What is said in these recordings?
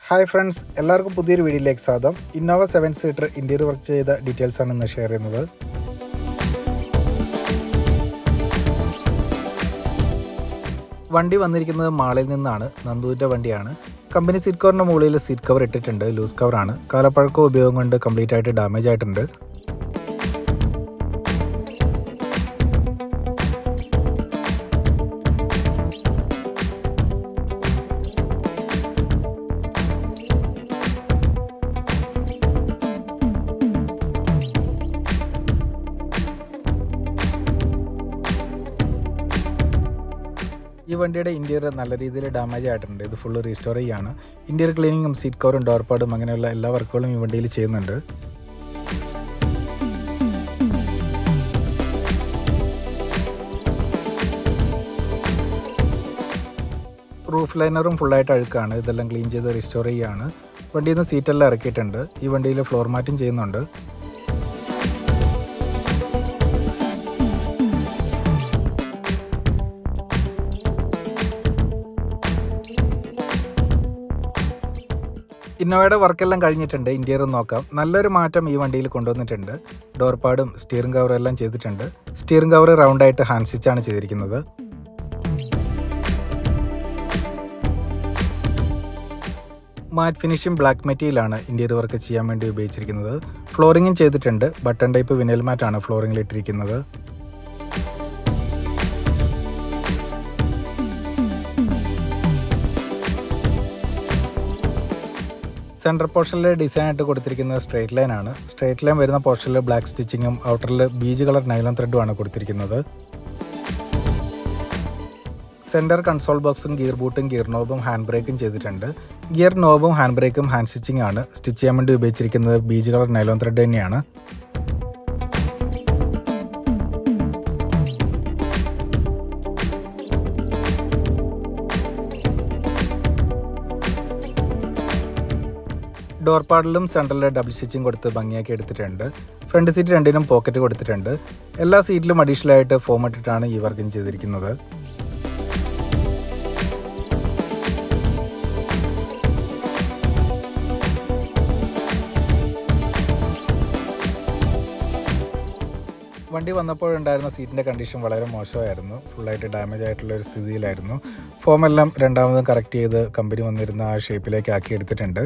Hi friends, എല്ലാവർക്കും പുതിയൊരു വീഡിയോയിലേക്ക് സ്വാഗതം. ഇന്നോവ 7 സീറ്റർ ഇന്റീരിയർ വർക്ക് ചെയ്ത ഡീറ്റെയിൽസ് ആണ് ഇന്ന് ഷെയർ ചെയ്യുന്നത്. വണ്ടി വന്നിരിക്കുന്നത് മാളിൽ നിന്നാണ്. നന്ദൂരിൻ്റെ വണ്ടിയാണ്. കമ്പനി സീറ്റ് കവറിൻ്റെ മുകളിൽ സീറ്റ് കവർ ഇട്ടിട്ടുണ്ട്. ലൂസ് കവറാണ്. കാലപ്പഴക്കം ഉപയോഗം കൊണ്ട് കംപ്ലീറ്റ് ആയിട്ട് ഡാമേജ് ആയിട്ടുണ്ട്. ഈ വണ്ടിയുടെ ഇൻറ്റീരിയർ നല്ല രീതിയിൽ ഡാമേജ് ആയിട്ടുണ്ട്. ഇത് ഫുള്ള് റീസ്റ്റോർ ചെയ്യാണ്. ഇൻറ്റീരിയർ ക്ലീനിങ്ങും സീറ്റ് കവറും ഡോർപാഡും അങ്ങനെയുള്ള എല്ലാ വർക്കുകളും ഈ വണ്ടിയിൽ ചെയ്യുന്നുണ്ട്. റൂഫ് ലൈനറും ഫുള്ളായിട്ട് അഴുക്കാണ്. ഇതെല്ലാം ക്ലീൻ ചെയ്ത് റീസ്റ്റോർ ചെയ്യുകയാണ്. വണ്ടിയിൽ നിന്ന് സീറ്റെല്ലാം ഇറക്കിയിട്ടുണ്ട്. ഈ വണ്ടിയിൽ ഫ്ലോർ മാറ്റും ചെയ്യുന്നുണ്ട്. ഇന്നോവയുടെ വർക്കെല്ലാം കഴിഞ്ഞിട്ടുണ്ട്. ഇൻറ്റീരിയർ നോക്കാം. നല്ലൊരു മാറ്റം ഈ വണ്ടിയിൽ കൊണ്ടുവന്നിട്ടുണ്ട്. ഡോർപാഡും സ്റ്റിയറിംഗ് കവറും എല്ലാം ചെയ്തിട്ടുണ്ട്. സ്റ്റിയറിംഗ് കവർ റൗണ്ടായിട്ട് ഹാൻഡ് സ്റ്റിച്ചാണ് ചെയ്തിരിക്കുന്നത്. മാറ്റ് ഫിനിഷിംഗ് ബ്ലാക്ക് മെറ്റീരിയലാണ് ഇൻറ്റീരിയർ വർക്ക് ചെയ്യാൻ വേണ്ടി ഉപയോഗിച്ചിരിക്കുന്നത്. ഫ്ലോറിങ്ങും ചെയ്തിട്ടുണ്ട്. ബട്ടൺ ടൈപ്പ് വിനൽ മാറ്റാണ് ഫ്ലോറിങ്ങിൽ ഇട്ടിരിക്കുന്നത്. സെൻറ്റർ പോർഷനിൽ ഡിസൈൻ ആയിട്ട് കൊടുത്തിരിക്കുന്നത് സ്ട്രേറ്റ് ലൈൻ ആണ്. സ്ട്രേറ്റ് ലൈൻ വരുന്ന പോർഷനിൽ ബ്ലാക്ക് സ്റ്റിച്ചിങ്ങും ഔട്ടറിൽ ബീജ് കളർ നൈലോൺ ത്രെഡുമാണ് കൊടുത്തിരിക്കുന്നത്. സെൻറ്റർ കൺസോൾ ബോക്സും ഗിയർ ബൂട്ടും ഗിയർ നോബും ഹാൻഡ് ബ്രേക്കും ചെയ്തിട്ടുണ്ട്. ഗിയർ നോബും ഹാൻഡ് ബ്രേക്കും ഹാൻഡ് സ്റ്റിച്ചിങ് ആണ്. സ്റ്റിച്ച് ചെയ്യാൻ വേണ്ടി ഉപയോഗിച്ചിരിക്കുന്നത് ബീജ് കളർ നൈലോൺ ത്രെഡ് തന്നെയാണ്. ഡോർപാഡിലും സെൻട്രലിൽ ഡബിൾ സ്റ്റിച്ചിങ് കൊടുത്ത് ഭംഗിയാക്കി എടുത്തിട്ടുണ്ട്. ഫ്രണ്ട് സീറ്റ് രണ്ടിനും പോക്കറ്റ് കൊടുത്തിട്ടുണ്ട്. എല്ലാ സീറ്റിലും അഡീഷണൽ ആയിട്ട് ഫോം ഇട്ടിട്ടാണ് ഈ വർക്കും ചെയ്തിരിക്കുന്നത്. വണ്ടി വന്നപ്പോഴുണ്ടായിരുന്ന സീറ്റിൻ്റെ കണ്ടീഷൻ വളരെ മോശമായിരുന്നു. ഫുള്ളായിട്ട് ഡാമേജ് ആയിട്ടുള്ള ഒരു സ്ഥിതിയിലായിരുന്നു. ഫോമെല്ലാം രണ്ടാമതും കറക്റ്റ് ചെയ്ത് കമ്പനി വന്നിരുന്ന ആ ഷേപ്പിലേക്ക് ആക്കി എടുത്തിട്ടുണ്ട്.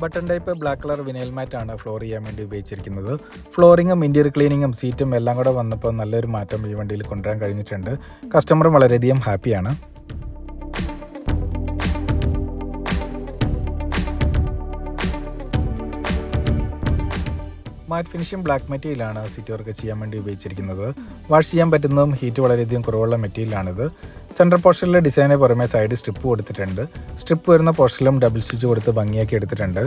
Button type black colour vinyl മാറ്റാണ് ഫ്ലോർ ചെയ്യാൻ വേണ്ടി ഉപയോഗിച്ചിരിക്കുന്നത്. ഫ്ലോറിങ്ങും ഇൻറ്റീരിയർ ക്ലീനിങ്ങും സീറ്റും എല്ലാം കൂടെ വന്നപ്പോൾ നല്ലൊരു മാറ്റം ഈ വണ്ടിയിൽ കൊണ്ടുവരാൻ കഴിഞ്ഞിട്ടുണ്ട്. കസ്റ്റമറും വളരെയധികം ഹാപ്പിയാണ്. മാറ്റ് ഫിനിഷിംഗ് ബ്ലാക്ക് മെറ്റീരിയലാണ് സീറ്റ് വർക്ക് ചെയ്യാൻ വേണ്ടി ഉപയോഗിച്ചിരിക്കുന്നത്. വാഷ് ചെയ്യാൻ പറ്റുന്നതും ഹീറ്റ് വളരെയധികം കുറവുള്ള മെറ്റീരിയലാണിത്. സെൻട്രൽ പോർഷനിലെ ഡിസൈനിന് പുറമെ സൈഡ് സ്ട്രിപ്പ് കൊടുത്തിട്ടുണ്ട്. സ്ട്രിപ്പ് വരുന്ന പോർഷനിലും ഡബിൾ സ്റ്റിച്ച് കൊടുത്ത് ഭംഗിയാക്കി എടുത്തിട്ടുണ്ട്.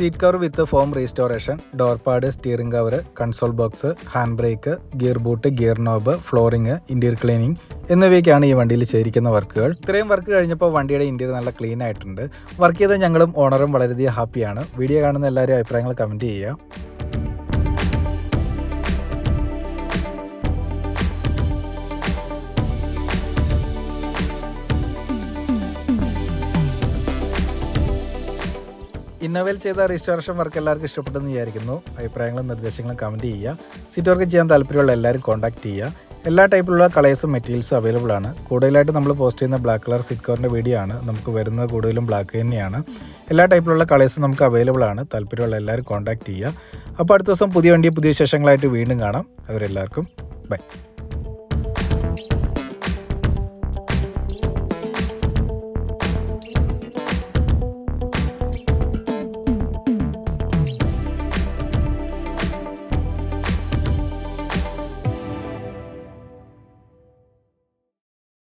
Seat cover with foam restoration, door pad, steering cover, console box, hand brake, gear boot, gear knob, flooring, interior cleaning എന്നിവയൊക്കെയാണ് ഈ വണ്ടിയിൽ ചെയ്തിരിക്കുന്ന വർക്കുകൾ. ഇത്രയും വർക്ക് കഴിഞ്ഞപ്പോൾ വണ്ടിയുടെ ഇൻറ്റീരിയർ നല്ല ക്ലീൻ ആയിട്ടുണ്ട്. വർക്ക് ചെയ്ത ഞങ്ങളും ഓണറും വളരെയധികം ഹാപ്പിയാണ്. വീഡിയോ കാണുന്ന എല്ലാവരും അഭിപ്രായങ്ങൾ കമൻറ്റ് ചെയ്യുക. ഇന്നോവയിൽ ചെയ്ത റീസ്റ്റോറേഷൻ വർക്ക് എല്ലാവർക്കും ഇഷ്ടപ്പെട്ടെന്ന് വിചാരിക്കുന്നു. അഭിപ്രായങ്ങളും നിർദ്ദേശങ്ങളും കമൻറ്റ് ചെയ്യുക. സീറ്റ് വർക്ക് ചെയ്യാൻ താല്പര്യമുള്ള എല്ലാവരും കോൺടാക്ട് ചെയ്യുക. എല്ലാ ടൈപ്പിലുള്ള കളേഴ്സും മെറ്റീരിയൽസും അവൈലബിൾ ആണ്. കൂടുതലായിട്ട് നമ്മൾ പോസ്റ്റ് ചെയ്യുന്ന ബ്ലാക്ക് കളർ സീറ്റ് കവറിൻ്റെ വീഡിയോ ആണ്. നമുക്ക് വരുന്നത് കൂടുതലും ബ്ലാക്ക് തന്നെയാണ്. എല്ലാ ടൈപ്പിലുള്ള കളേഴ്സും നമുക്ക് അവൈലബിൾ ആണ്. താല്പര്യമുള്ള എല്ലാവരും കോൺടാക്ട് ചെയ്യുക. അപ്പോൾ അടുത്ത ദിവസം പുതിയ വണ്ടി പുതിയ വിശേഷങ്ങളായിട്ട് വീണ്ടും കാണാം. അവരെല്ലാവർക്കും ബൈ.